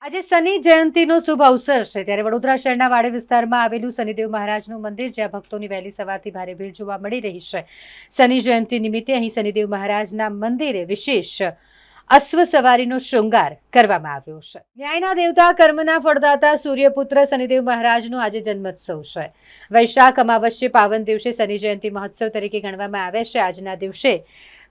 આજે શનિ જયંતીનો શુભ અવસર છે ત્યારે વડોદરા શહેરના વાડી વિસ્તારમાં આવેલું શનિદેવ મહારાજનું મંદિર જ્યાં ભક્તોની વહેલી સવારથી ભારે ભીડ જોવા મળી રહી છે। શનિ જયંતી નિમિત્તે અહીં શનિદેવ મહારાજના મંદિરે વિશેષ અશ્વ સવારીનો શૃંગાર કરવામાં આવ્યો છે। ન્યાયના દેવતા કર્મના ફળદાતા સૂર્યપુત્ર શનિદેવ મહારાજનો આજે જન્મોત્સવ છે। વૈશાખ અમાવસ્યે પાવન દિવસે શનિ જયંતી મહોત્સવ તરીકે ગણવામાં આવે છે। આજના દિવસે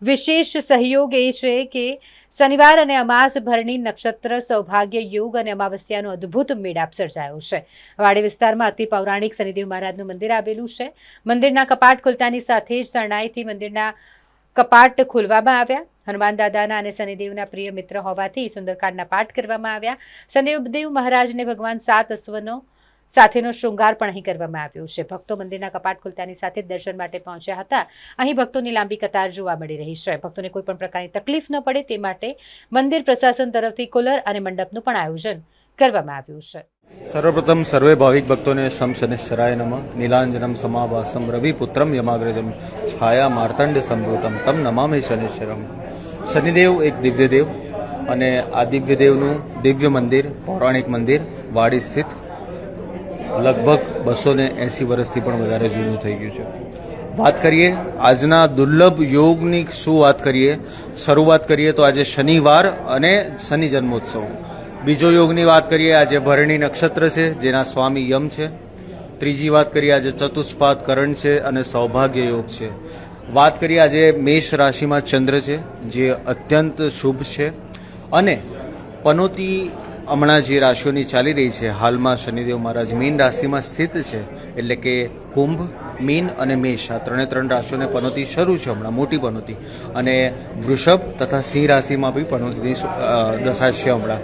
વિશેષ સહયોગ એ છે કે શનિવાર અને અમાસ ભરણી નક્ષત્ર સૌભાગ્ય યોગ અને અમાવસ્યાનો અદ્ભુત મેળાપ સર્જાયો છે। વાડી વિસ્તારમાં અતિ પૌરાણિક શનિદેવ મહારાજનું મંદિર આવેલું છે। મંદિરના કપાટ ખુલતાની સાથે જ શરણાઈથી મંદિરના કપાટ ખોલવામાં આવ્યા। હનુમાન દાદાના અને શનિદેવના પ્રિય મિત્ર હોવાથી સુંદરકાંડના પાઠ કરવામાં આવ્યા। શનિદેવ મહારાજને ભગવાન 7 અશ્વનો સાથેનો શૃંગાર પણ અહીં કરવામાં આવ્યો છે। ભક્તો મંદિરના કપાટ ખુલતાની સાથે દર્શન માટે પહોંચ્યા હતા। અહીં ભક્તોની લાંબી કતાર જોવા મળી રહી છે। ભક્તોને કોઈ પણ પ્રકારની તકલીફ ન પડે તે માટે મંદિર પ્રશાસન તરફથી કુલર અને મંડપનું પણ આયોજન કરવામાં આવ્યું છે। સર્વપ્રથમ સર્વે ભાવિક ભક્તોને શમ શનિશ્ચરાય નમઃ। નીલાંજનમ સમાવાસમ રવિપુત્રમ યમાગ્રજમ છાયા માર્તંડ સંભૂતમ તમ નમામિ શનિશ્ચરમ। શનિદેવ એક દિવ્ય દેવ અને આ દિવ્ય દેવનું દિવ્ય મંદિર પૌરાણિક મંદિર વાડી સ્થિત લગભગ 280 વર્ષથી પણ વધારે જૂનું થઈ ગયું છે। વાત કરીએ આજના દુર્લભ યોગની શું વાત કરીએ, શરૂઆત કરીએ તો આજે શનિવાર અને શનિ જન્મોત્સવ। બીજો યોગની વાત કરીએ આજે ભરણી નક્ષત્ર છે જેના સ્વામી યમ છે। ત્રીજી વાત કરીએ આજે ચતુષ્પાદ કરણ છે અને સૌભાગ્ય યોગ છે। વાત કરીએ આજે મેષ રાશિમાં ચંદ્ર છે જે અત્યંત શુભ છે અને પનોતી હમણાં જે રાશિઓની ચાલી રહી છે હાલમાં શનિદેવ મહારાજ મીન રાશિમાં સ્થિત છે એટલે કે કુંભ મીન અને મેષ આ ત્રણ રાશિઓને પનોતી શરૂ છે હમણાં મોટી પનોતી અને વૃષભ તથા સિંહ રાશિમાં બી પનોતીની દશા છે હમણાં।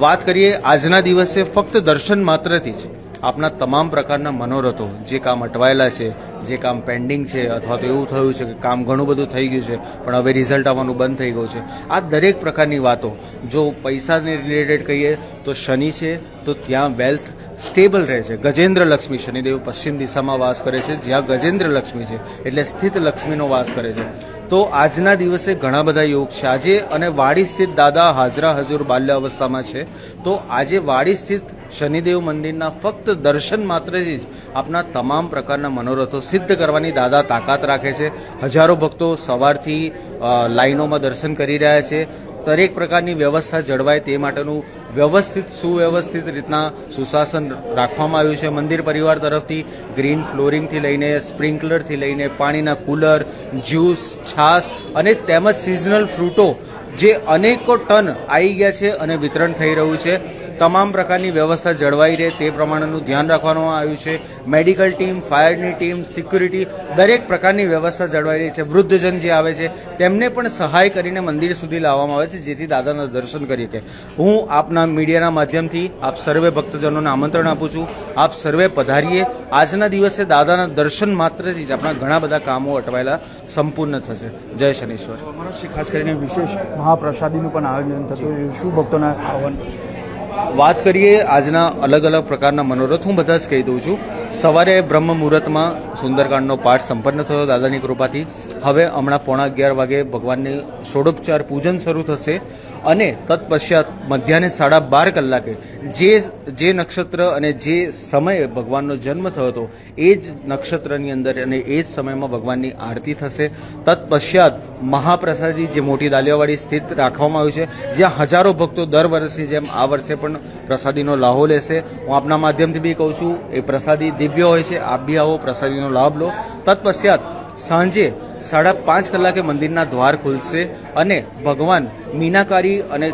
વાત કરીએ આજના દિવસે ફક્ત દર્શન માત્રથી જ આપના તમામ પ્રકારના મનોરથો જે કામ અટવાયેલા છે જે કામ પેન્ડિંગ છે અથવા તો એવું થયું છે કે કામ ઘણું બધું થઈ ગયું છે પણ હવે રિઝલ્ટ આવવાનું બંધ થઈ ગયું છે આ દરેક પ્રકારની વાતો જો પૈસાને રિલેટેડ કહીએ તો શનિ છે તો ત્યાં વેલ્થ સ્ટેબલ રહે છે। ગજેન્દ્ર લક્ષ્મી શનિદેવ પશ્ચિમ દિશામાં વાસ કરે છે જ્યાં ગજેન્દ્ર લક્ષ્મી છે એટલે સ્થિત લક્ષ્મીનો વાસ કરે છે તો આજના દિવસે ઘણા બધા યોગ છે આજે અને વાડી સ્થિત દાદા હાજરા હજુર બાલ્ય અવસ્થામાં છે તો આજે વાડી સ્થિત શનિદેવ મંદિરના ફક્ત દર્શન માત્રથી જ આપના તમામ પ્રકારના મનોરથો સિદ્ધ કરવાની દાદા તાકાત રાખે છે। હજારો ભક્તો સવારથી લાઈનોમાં દર્શન કરી રહ્યા છે। દરેક પ્રકારની વ્યવસ્થા જળવાય તે માટેનું વ્યવસ્થિત સુવ્યવસ્થિત રીતના સુશાસન રાખવામાં આવ્યું છે। મંદિર પરિવાર તરફથી ગ્રીન ફ્લોરિંગથી લઈને સ્પ્રિંકલરથી લઈને પાણીના કુલર જ્યુસ છાશ અને તેમજ સિઝનલ ફ્રૂટો જે અનેકો ટન આવી ગયા છે અને વિતરણ થઈ રહ્યું છે। તમામ પ્રકારની વ્યવસ્થા જળવાઈ રહે તે પ્રમાણેનું ધ્યાન રાખવામાં આવ્યું છે। મેડિકલ ટીમ ફાયરની ટીમ સિક્યુરિટી દરેક પ્રકારની વ્યવસ્થા જળવાઈ રહી છે। વૃદ્ધજન જે આવે છે તેમને પણ સહાય કરીને મંદિર સુધી લાવવામાં આવે છે જેથી દાદાના દર્શન કરી શકે। હું આપના મીડિયાના માધ્યમથી આપ સર્વે ભક્તજનોને આમંત્રણ આપું છું આપ સર્વે પધારીએ। આજના દિવસે દાદાના દર્શન માત્રથી જ આપણા ઘણા બધા કામો અટવાયેલા સંપૂર્ણ થશે। જય શનીશ્વર। ખાસ કરીને વિશેષ મહાપ્રસાદીનું પણ આયોજન થતું શું ભક્તોના આહવાન વાત કરીએ આજના અલગ અલગ પ્રકારના મનોરથ હું બધા જ કહી દઉં છું। સવારે બ્રહ્મ મુહૂર્તમાં સુંદરકાંડનો પાઠ સંપન્ન થયો દાદાની કૃપાથી। હવે હમણાં 11:15 વાગે ભગવાનની ષોડોપચાર પૂજન શરૂ થશે અને તત્પશ્ચાત મધ્યાહ્ને 12:30 કલાકે જે નક્ષત્ર અને જે સમયે ભગવાનનો જન્મ થયો હતો એ જ નક્ષત્રની અંદર અને એ જ સમયમાં ભગવાનની આરતી થશે। તત્પશ્ચાત મહાપ્રસાદી જે મોટી દાલિયાવાડી સ્થિત રાખવામાં આવ્યું છે જ્યાં હજારો ભક્તો દર વર્ષની જેમ આ વર્ષે પણ પ્રસાદીનો લાહો લેશે। હું આપના માધ્યમથી બી કહું છું એ પ્રસાદી દિવ્ય હોય છે આપ બી આવો પ્રસાદીનો લાભ લો। તત્પશ્ચાત સાંજે 5:30 કલાકે મંદિરના દ્વાર ખુલશે અને ભગવાન મીનાકારી અને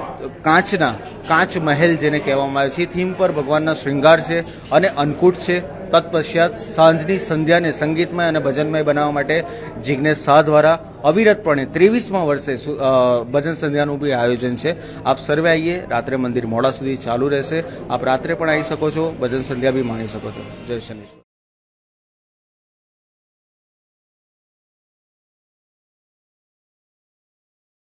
કાચ મહેલ જેને કહેવામાં આવે છે એ થીમ પર ભગવાનના શૃંગાર છે અને અન્નકૂટ છે। તત્પશ્ચાત સાંજની સંધ્યાને સંગીતમય અને ભજનમય બનાવવા માટે જિજ્ઞેશ શાહ દ્વારા અવિરતપણે 23મા વર્ષે ભજન સંધ્યાનું બી આયોજન છે। આપ સર્વે આવીએ। રાત્રે મંદિર મોડા સુધી ચાલુ રહેશે। આપ રાત્રે પણ આવી શકો છો ભજન સંધ્યા બી માણી શકો છો। જય શનિશ્વર।